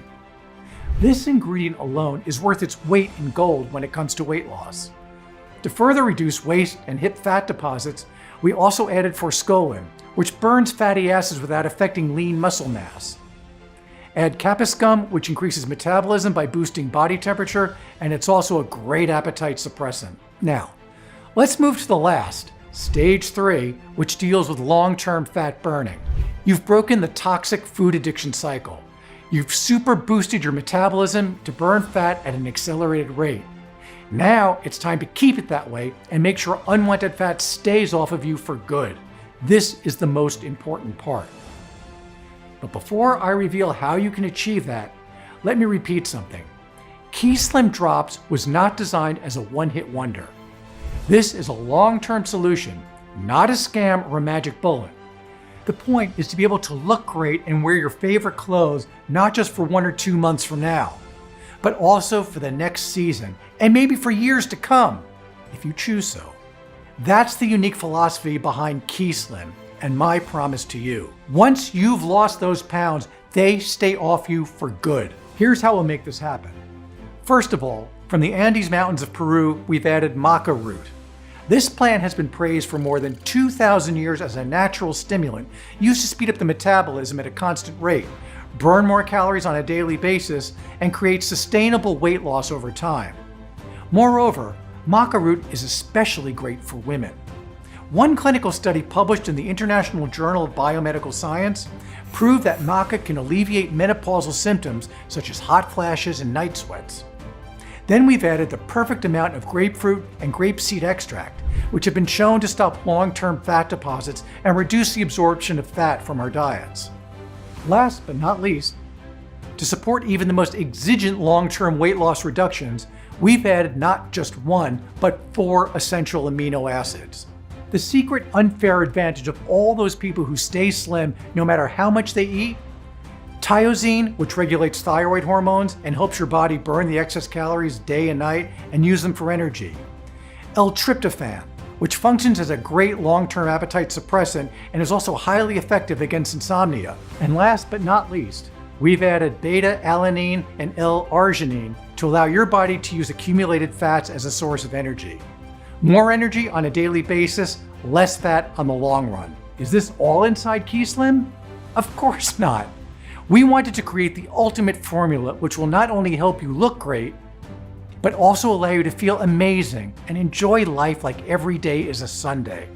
This ingredient alone is worth its weight in gold when it comes to weight loss. To further reduce waist and hip fat deposits, we also added forskolin, which burns fatty acids without affecting lean muscle mass. Add capsicum, which increases metabolism by boosting body temperature, and it's also a great appetite suppressant. Now, let's move to the last, stage 3, which deals with long-term fat burning. You've broken the toxic food addiction cycle. You've super boosted your metabolism to burn fat at an accelerated rate. Now it's time to keep it that way and make sure unwanted fat stays off of you for good. This is the most important part. But before I reveal how you can achieve that, let me repeat something. Keyslim Drops was not designed as a one-hit wonder. This is a long-term solution, not a scam or a magic bullet. The point is to be able to look great and wear your favorite clothes, not just for 1 or 2 months from now, but also for the next season, and maybe for years to come, if you choose so. That's the unique philosophy behind Keyslim, and my promise to you. Once you've lost those pounds, they stay off you for good. Here's how we'll make this happen. First of all, from the Andes Mountains of Peru, we've added maca root. This plant has been praised for more than 2,000 years as a natural stimulant used to speed up the metabolism at a constant rate, burn more calories on a daily basis, and create sustainable weight loss over time. Moreover, maca root is especially great for women. One clinical study published in the International Journal of Biomedical Science proved that maca can alleviate menopausal symptoms such as hot flashes and night sweats. Then we've added the perfect amount of grapefruit and grapeseed extract, which have been shown to stop long-term fat deposits and reduce the absorption of fat from our diets. Last but not least, to support even the most exigent long-term weight loss reductions, we've added not just one, but 4 essential amino acids. The secret unfair advantage of all those people who stay slim no matter how much they eat: tyrosine, which regulates thyroid hormones and helps your body burn the excess calories day and night and use them for energy; L-tryptophan, which functions as a great long-term appetite suppressant and is also highly effective against insomnia; and last but not least, we've added beta-alanine and L-arginine to allow your body to use accumulated fats as a source of energy. More energy on a daily basis, less fat on the long run. Is this all inside Keyslim? Of course not. We wanted to create the ultimate formula which will not only help you look great, but also allow you to feel amazing and enjoy life like every day is a Sunday.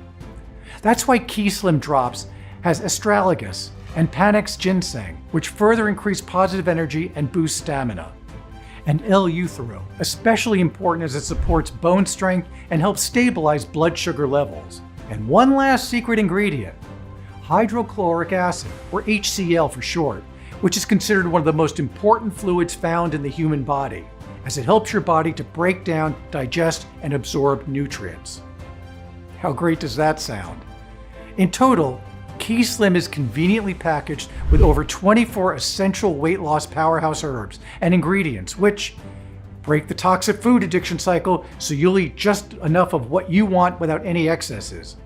That's why Keyslim Drops has astragalus and Panax ginseng, which further increase positive energy and boost stamina; and L-euthero, especially important as it supports bone strength and helps stabilize blood sugar levels; and one last secret ingredient, hydrochloric acid, or HCl for short, which is considered one of the most important fluids found in the human body, as it helps your body to break down, digest, and absorb nutrients. How great does that sound? In total, Keyslim is conveniently packaged with over 24 essential weight loss powerhouse herbs and ingredients which break the toxic food addiction cycle so you'll eat just enough of what you want without any excesses.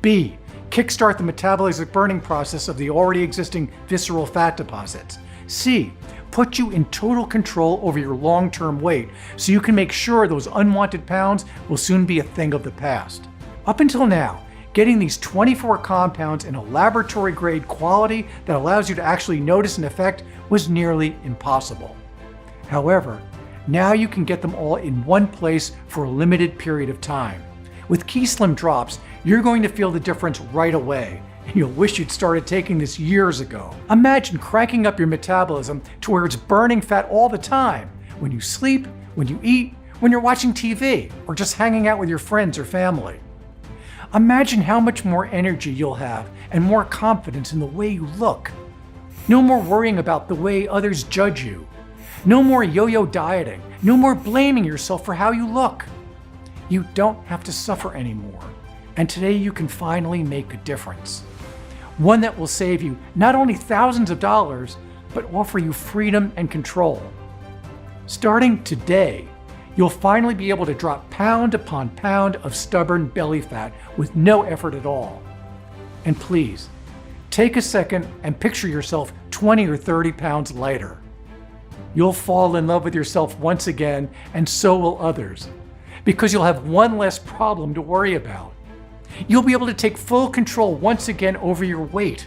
B. Kickstart the metabolic burning process of the already existing visceral fat deposits. C. Put you in total control over your long-term weight so you can make sure those unwanted pounds will soon be a thing of the past. Up until now, getting these 24 compounds in a laboratory-grade quality that allows you to actually notice an effect was nearly impossible. However, now you can get them all in one place for a limited period of time. With Keyslim Drops, you're going to feel the difference right away, and you'll wish you'd started taking this years ago. Imagine cranking up your metabolism to where it's burning fat all the time, when you sleep, when you eat, when you're watching TV, or just hanging out with your friends or family. Imagine how much more energy you'll have and more confidence in the way you look. No more worrying about the way others judge you. No more yo-yo dieting. No more blaming yourself for how you look. You don't have to suffer anymore. And today you can finally make a difference. One that will save you not only thousands of dollars, but offer you freedom and control. Starting today, you'll finally be able to drop pound upon pound of stubborn belly fat with no effort at all. And please, take a second and picture yourself 20 or 30 pounds lighter. You'll fall in love with yourself once again, and so will others, because you'll have one less problem to worry about. You'll be able to take full control once again over your weight.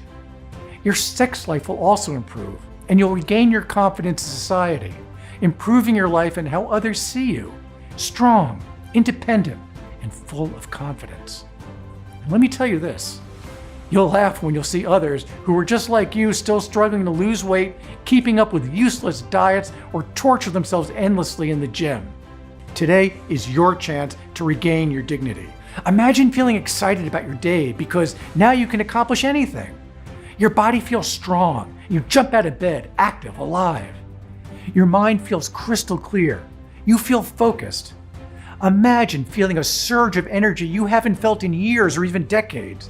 Your sex life will also improve, and you'll regain your confidence in society, improving your life and how others see you, strong, independent, and full of confidence. And let me tell you this, you'll laugh when you'll see others who are just like you, still struggling to lose weight, keeping up with useless diets, or torture themselves endlessly in the gym. Today is your chance to regain your dignity. Imagine feeling excited about your day because now you can accomplish anything. Your body feels strong. You jump out of bed, active, alive. Your mind feels crystal clear. You feel focused. Imagine feeling a surge of energy you haven't felt in years or even decades.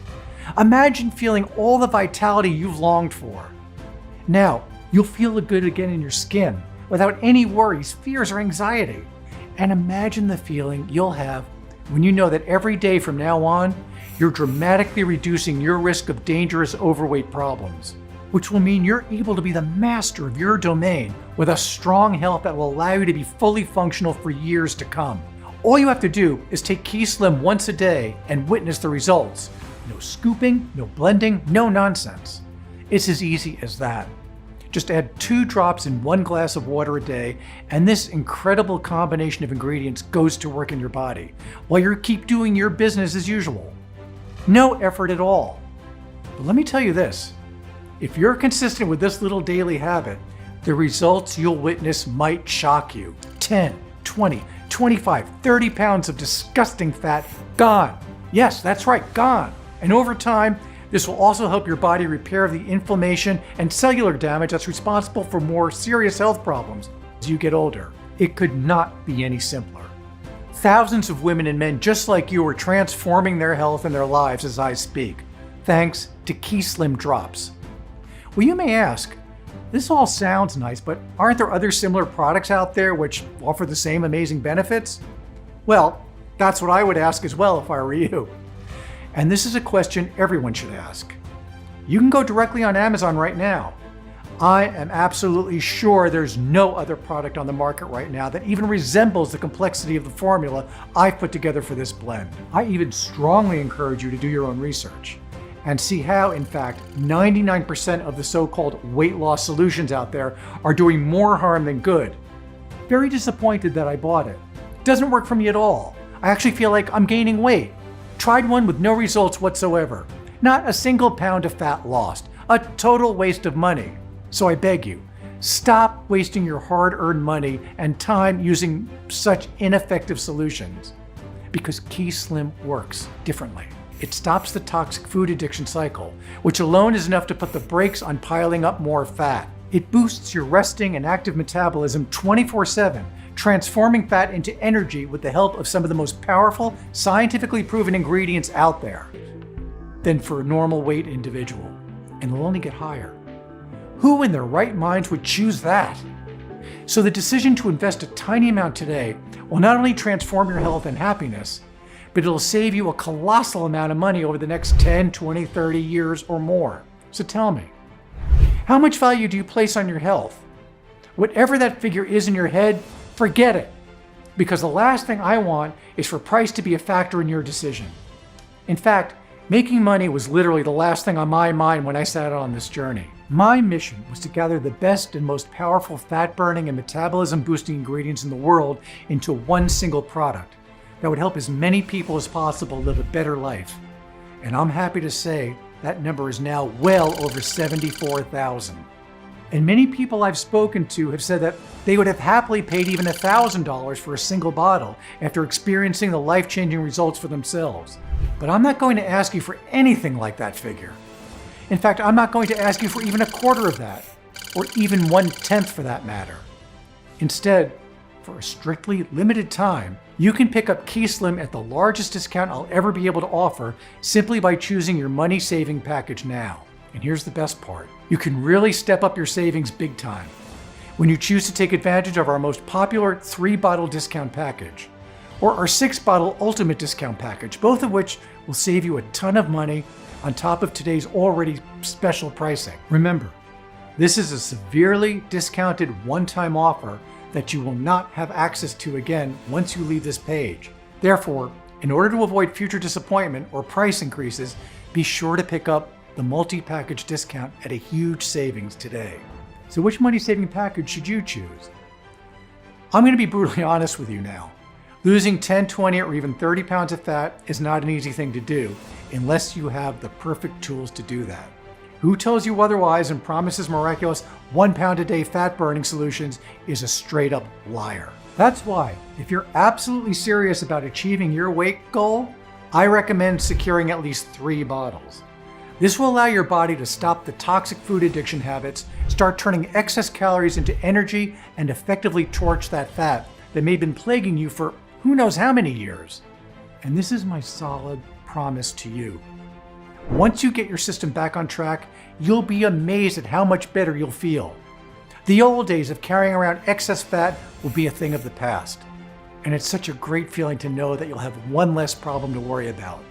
Imagine feeling all the vitality you've longed for. Now, you'll feel good again in your skin without any worries, fears, or anxiety. And imagine the feeling you'll have when you know that every day from now on, you're dramatically reducing your risk of dangerous overweight problems, which will mean you're able to be the master of your domain with a strong health that will allow you to be fully functional for years to come. All you have to do is take Keyslim once a day and witness the results. No scooping, no blending, no nonsense. It's as easy as that. Just add 2 drops in 1 glass of water a day, and this incredible combination of ingredients goes to work in your body, while you keep doing your business as usual. No effort at all. But let me tell you this, if you're consistent with this little daily habit, the results you'll witness might shock you. 10, 20, 25, 30 pounds of disgusting fat gone. Yes, that's right, gone. And over time, this will also help your body repair the inflammation and cellular damage that's responsible for more serious health problems as you get older. It could not be any simpler. Thousands of women and men just like you are transforming their health and their lives as I speak, thanks to Keyslim Drops. Well, you may ask, this all sounds nice, but aren't there other similar products out there which offer the same amazing benefits? Well, that's what I would ask as well if I were you. And this is a question everyone should ask. You can go directly on Amazon right now. I am absolutely sure there's no other product on the market right now that even resembles the complexity of the formula I've put together for this blend. I even strongly encourage you to do your own research and see how, in fact, 99% of the so-called weight loss solutions out there are doing more harm than good. Very disappointed that I bought it. It doesn't work for me at all. I actually feel like I'm gaining weight. Tried one with no results whatsoever. Not a single pound of fat lost. A total waste of money. So I beg you, stop wasting your hard-earned money and time using such ineffective solutions. Because Keyslim works differently. It stops the toxic food addiction cycle, which alone is enough to put the brakes on piling up more fat. It boosts your resting and active metabolism 24/7, transforming fat into energy with the help of some of the most powerful, scientifically proven ingredients out there than for a normal weight individual. And they'll only get higher. Who in their right minds would choose that? So the decision to invest a tiny amount today will not only transform your health and happiness, but it'll save you a colossal amount of money over the next 10, 20, 30 years or more. So tell me, how much value do you place on your health? Whatever that figure is in your head, forget it. Because the last thing I want is for price to be a factor in your decision. In fact, making money was literally the last thing on my mind when I set out on this journey. My mission was to gather the best and most powerful fat-burning and metabolism-boosting ingredients in the world into one single product that would help as many people as possible live a better life. And I'm happy to say that number is now well over 74,000. And many people I've spoken to have said that they would have happily paid even $1,000 for a single bottle after experiencing the life-changing results for themselves. But I'm not going to ask you for anything like that figure. In fact, I'm not going to ask you for even a quarter of that, or even 1/10 for that matter. Instead, for a strictly limited time, you can pick up Keyslim at the largest discount I'll ever be able to offer simply by choosing your money-saving package now. And here's the best part. You can really step up your savings big time when you choose to take advantage of our most popular 3-bottle discount package, or our 6-bottle ultimate discount package, both of which will save you a ton of money on top of today's already special pricing. Remember, this is a severely discounted one-time offer that you will not have access to again once you leave this page. Therefore, in order to avoid future disappointment or price increases, be sure to pick up the multi-package discount at a huge savings today. So which money-saving package should you choose? I'm going to be brutally honest with you now. Losing 10, 20, or even 30 pounds of fat is not an easy thing to do unless you have the perfect tools to do that. Who tells you otherwise and promises miraculous 1 pound a day fat burning solutions is a straight up liar. That's why, if you're absolutely serious about achieving your weight goal, I recommend securing at least 3 bottles. This will allow your body to stop the toxic food addiction habits, start turning excess calories into energy, and effectively torch that fat that may have been plaguing you for who knows how many years. And this is my solid promise to you. Once you get your system back on track, you'll be amazed at how much better you'll feel. The old days of carrying around excess fat will be a thing of the past. And it's such a great feeling to know that you'll have one less problem to worry about.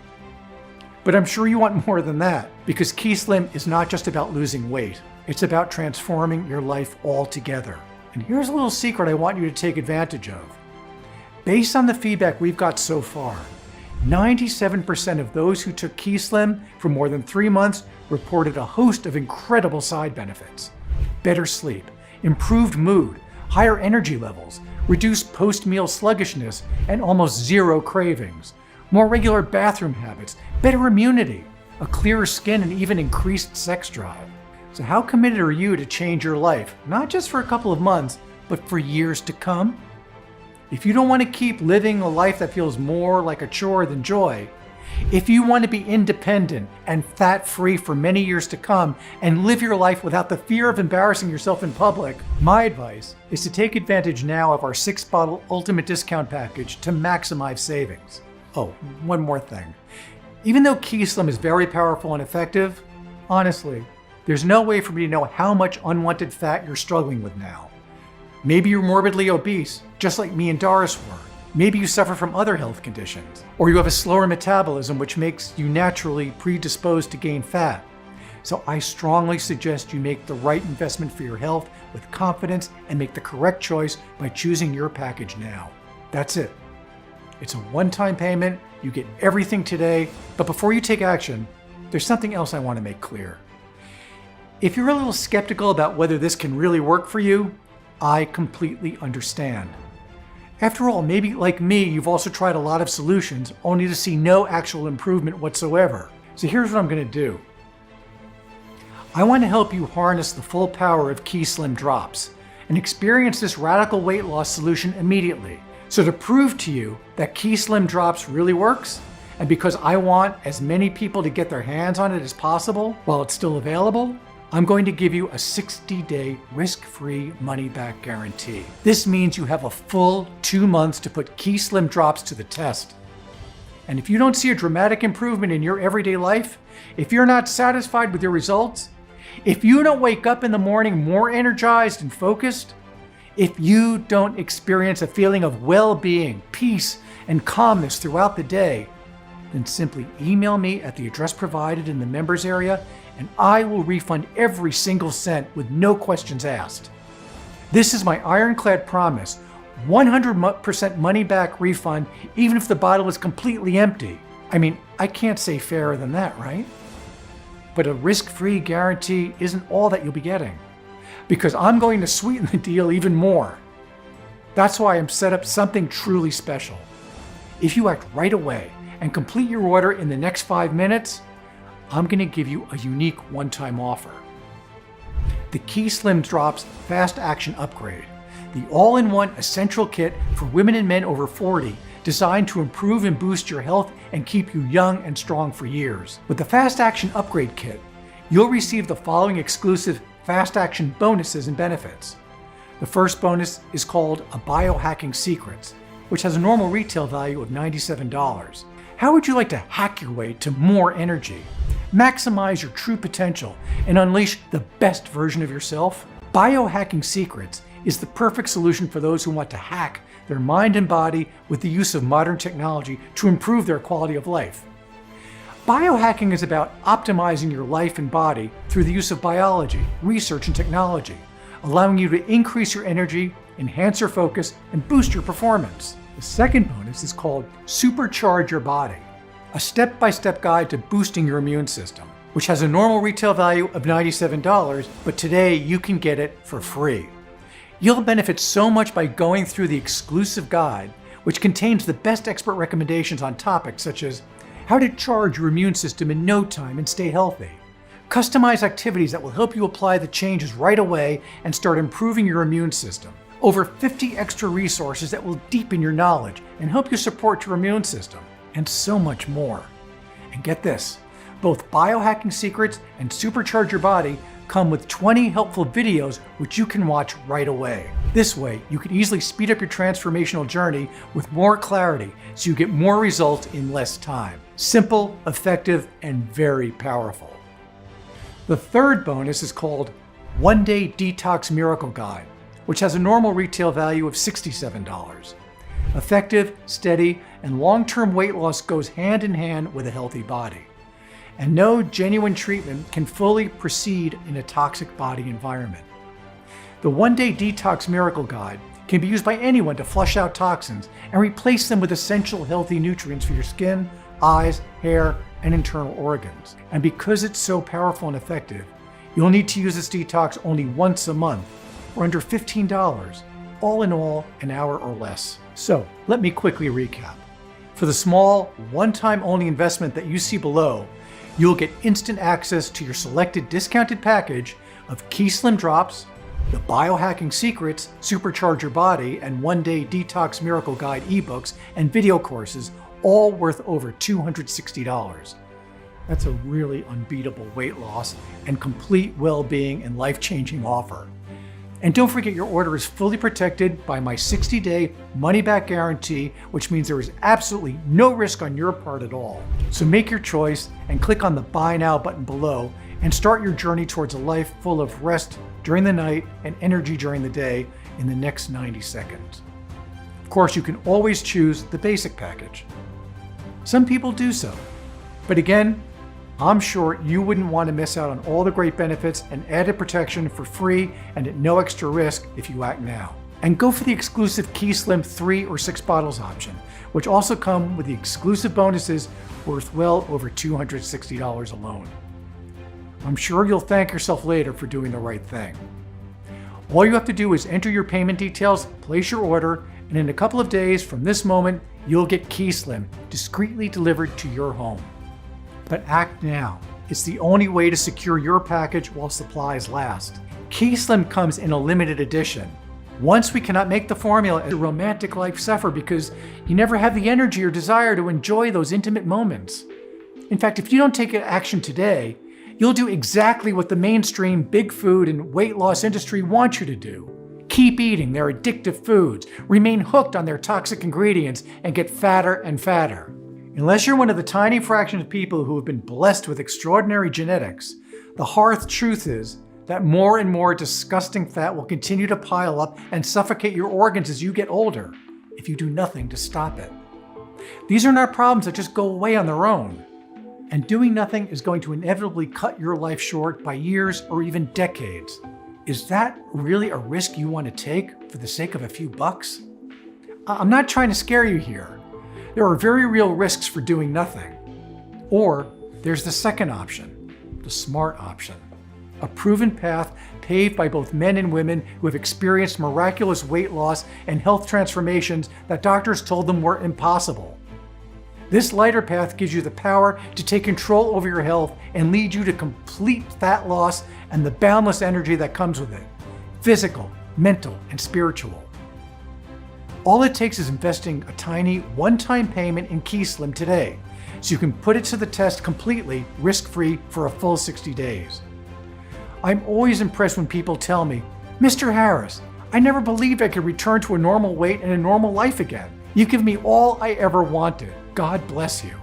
But I'm sure you want more than that, because Keyslim is not just about losing weight. It's about transforming your life altogether. And here's a little secret I want you to take advantage of. Based on the feedback we've got so far, 97% of those who took Keyslim for more than 3 months reported a host of incredible side benefits. Better sleep, improved mood, higher energy levels, reduced post-meal sluggishness, and almost zero cravings. more regular bathroom habits, better immunity, a clearer skin, and even increased sex drive. So how committed are you to change your life, not just for a couple of months, but for years to come? If you don't want to keep living a life that feels more like a chore than joy, if you want to be independent and fat-free for many years to come and live your life without the fear of embarrassing yourself in public, my advice is to take advantage now of our 6-bottle ultimate discount package to maximize savings. Oh, one more thing. Even though Keyslim is very powerful and effective, honestly, there's no way for me to know how much unwanted fat you're struggling with now. Maybe you're morbidly obese, just like me and Doris were. Maybe you suffer from other health conditions, or you have a slower metabolism which makes you naturally predisposed to gain fat. So I strongly suggest you make the right investment for your health with confidence and make the correct choice by choosing your package now. That's it. It's a one-time payment, you get everything today, but before you take action, there's something else I want to make clear. If you're a little skeptical about whether this can really work for you, I completely understand. After all, maybe like me, you've also tried a lot of solutions only to see no actual improvement whatsoever. So here's what I'm going to do. I want to help you harness the full power of Keyslim Drops and experience this radical weight loss solution immediately. So to prove to you that Keyslim Drops really works, and because I want as many people to get their hands on it as possible while it's still available, I'm going to give you a 60-day risk-free money-back guarantee. This means you have a full 2 months to put Keyslim Drops to the test. And if you don't see a dramatic improvement in your everyday life, if you're not satisfied with your results, if you don't wake up in the morning more energized and focused, if you don't experience a feeling of well-being, peace, and calmness throughout the day, then simply email me at the address provided in the members area and I will refund every single cent with no questions asked. This is my ironclad promise, 100% money back refund even if the bottle is completely empty. I mean, I can't say fairer than that, right? But a risk-free guarantee isn't all that you'll be getting, because I'm going to sweeten the deal even more. That's why I'm set up something truly special. If you act right away and complete your order in the next 5 minutes, I'm going to give you a unique one-time offer. The Keyslim Drops Fast Action Upgrade, the all-in-one essential kit for women and men over 40, designed to improve and boost your health and keep you young and strong for years. With the Fast Action Upgrade Kit, you'll receive the following exclusive Fast Action bonuses and benefits. The first bonus is called a Biohacking Secrets, which has a normal retail value of $97. How would you like to hack your way to more energy, maximize your true potential, and unleash the best version of yourself? Biohacking Secrets is the perfect solution for those who want to hack their mind and body with the use of modern technology to improve their quality of life. Biohacking is about optimizing your life and body through the use of biology, research, and technology, allowing you to increase your energy, enhance your focus, and boost your performance. The second bonus is called Supercharge Your Body, a step-by-step guide to boosting your immune system, which has a normal retail value of $97, but today you can get it for free. You'll benefit so much by going through the exclusive guide, which contains the best expert recommendations on topics such as how to charge your immune system in no time and stay healthy, customized activities that will help you apply the changes right away and start improving your immune system, over 50 extra resources that will deepen your knowledge and help you support your immune system, and so much more. And get this, both Biohacking Secrets and Supercharge Your Body come with 20 helpful videos which you can watch right away. This way, you can easily speed up your transformational journey with more clarity so you get more results in less time. Simple, effective, and very powerful. The third bonus is called One Day Detox Miracle Guide, which has a normal retail value of $67. Effective, steady, and long-term weight loss goes hand in hand with a healthy body. And no genuine treatment can fully proceed in a toxic body environment. The One Day Detox Miracle Guide can be used by anyone to flush out toxins and replace them with essential healthy nutrients for your skin, eyes, hair, and internal organs. And because it's so powerful and effective, you'll need to use this detox only once a month for under $15, all in all, an hour or less. So let me quickly recap. For the small, one-time only investment that you see below, you'll get instant access to your selected discounted package of Keyslim Drops, the Biohacking Secrets, Supercharge Your Body, and One Day Detox Miracle Guide ebooks and video courses, all worth over $260. That's a really unbeatable weight loss and complete well-being and life-changing offer. And don't forget, your order is fully protected by my 60-day money-back guarantee, which means there is absolutely no risk on your part at all. So make your choice and click on the Buy Now button below and start your journey towards a life full of rest during the night and energy during the day in the next 90 seconds. Of course, you can always choose the basic package. Some people do so, but again, I'm sure you wouldn't want to miss out on all the great benefits and added protection for free and at no extra risk if you act now. And go for the exclusive Keyslim 3 or 6 bottles option, which also come with the exclusive bonuses worth well over $260 alone. I'm sure you'll thank yourself later for doing the right thing. All you have to do is enter your payment details, place your order, and in a couple of days from this moment, you'll get Keyslim discreetly delivered to your home. But act now. It's the only way to secure your package while supplies last. Keyslim comes in a limited edition. Once we cannot make the formula, your romantic life suffer because you never have the energy or desire to enjoy those intimate moments. In fact, if you don't take action today, you'll do exactly what the mainstream big food and weight loss industry wants you to do. Keep eating their addictive foods, remain hooked on their toxic ingredients, and get fatter and fatter. Unless you're one of the tiny fraction of people who have been blessed with extraordinary genetics, the hard truth is that more and more disgusting fat will continue to pile up and suffocate your organs as you get older if you do nothing to stop it. These are not problems that just go away on their own, and doing nothing is going to inevitably cut your life short by years or even decades. Is that really a risk you want to take for the sake of a few bucks? I'm not trying to scare you here. There are very real risks for doing nothing. Or there's the second option, the smart option, a proven path paved by both men and women who have experienced miraculous weight loss and health transformations that doctors told them were impossible. This lighter path gives you the power to take control over your health and lead you to complete fat loss and the boundless energy that comes with it, physical, mental, and spiritual. All it takes is investing a tiny one-time payment in Keyslim today, so you can put it to the test completely risk-free for a full 60 days. I'm always impressed when people tell me, "Mr. Harris, I never believed I could return to a normal weight and a normal life again. You give me all I ever wanted. God bless you."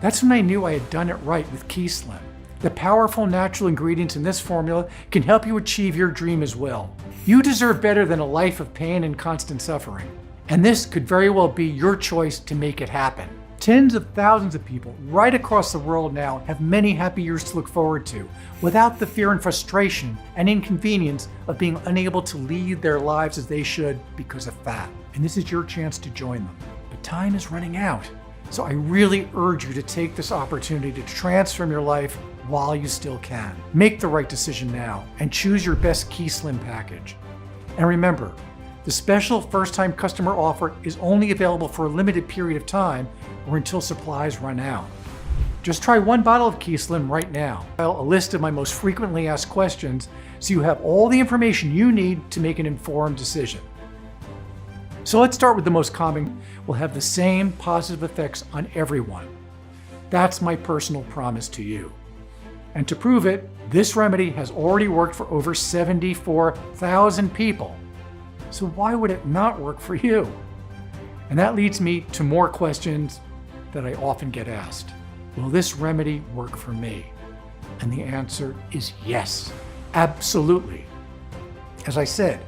That's when I knew I had done it right with Keyslim. The powerful natural ingredients in this formula can help you achieve your dream as well. You deserve better than a life of pain and constant suffering. And this could very well be your choice to make it happen. Tens of thousands of people right across the world now have many happy years to look forward to, without the fear and frustration and inconvenience of being unable to lead their lives as they should because of fat. And this is your chance to join them. But time is running out. So I really urge you to take this opportunity to transform your life while you still can. Make the right decision now and choose your best Keyslim package. And remember, the special first-time customer offer is only available for a limited period of time or until supplies run out. Just try one bottle of Keyslim right now. I'll a list of my most frequently asked questions so you have all the information you need to make an informed decision. So let's start with the most common. Will have the same positive effects on everyone. That's my personal promise to you. And to prove it, this remedy has already worked for over 74,000 people. So why would it not work for you? And that leads me to more questions that I often get asked. Will this remedy work for me? And the answer is yes, absolutely. As I said,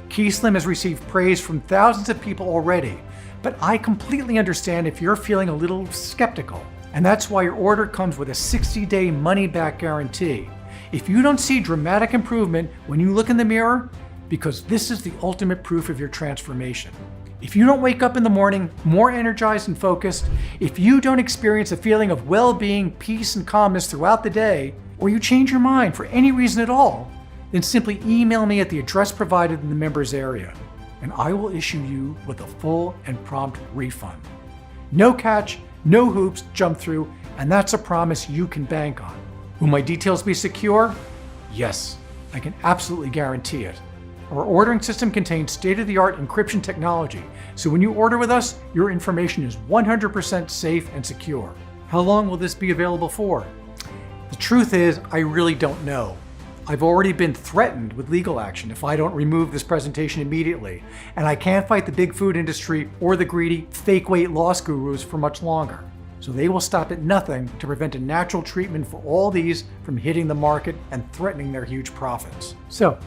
Keyslim has received praise from thousands of people already, but I completely understand if you're feeling a little skeptical. And that's why your order comes with a 60-day money-back guarantee. If you don't see dramatic improvement when you look in the mirror, because this is the ultimate proof of your transformation. If you don't wake up in the morning more energized and focused, if you don't experience a feeling of well-being, peace, and calmness throughout the day, or you change your mind for any reason at all, then simply email me at the address provided in the members area, and I will issue you with a full and prompt refund. No catch, no hoops to jump through, and that's a promise you can bank on. Will my details be secure? Yes, I can absolutely guarantee it. Our ordering system contains state-of-the-art encryption technology, so when you order with us, your information is 100% safe and secure. How long will this be available for? The truth is, I really don't know. I've already been threatened with legal action if I don't remove this presentation immediately, and I can't fight the big food industry or the greedy fake weight loss gurus for much longer. So they will stop at nothing to prevent a natural treatment for all these from hitting the market and threatening their huge profits. So,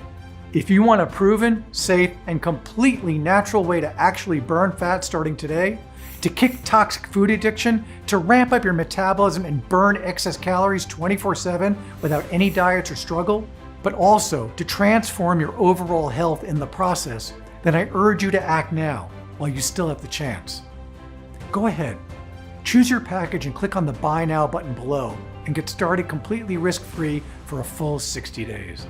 if you want a proven, safe, and completely natural way to actually burn fat starting today, to kick toxic food addiction, to ramp up your metabolism and burn excess calories 24/7 without any diets or struggle, but also to transform your overall health in the process, then I urge you to act now while you still have the chance. Go ahead, choose your package and click on the Buy Now button below and get started completely risk-free for a full 60 days.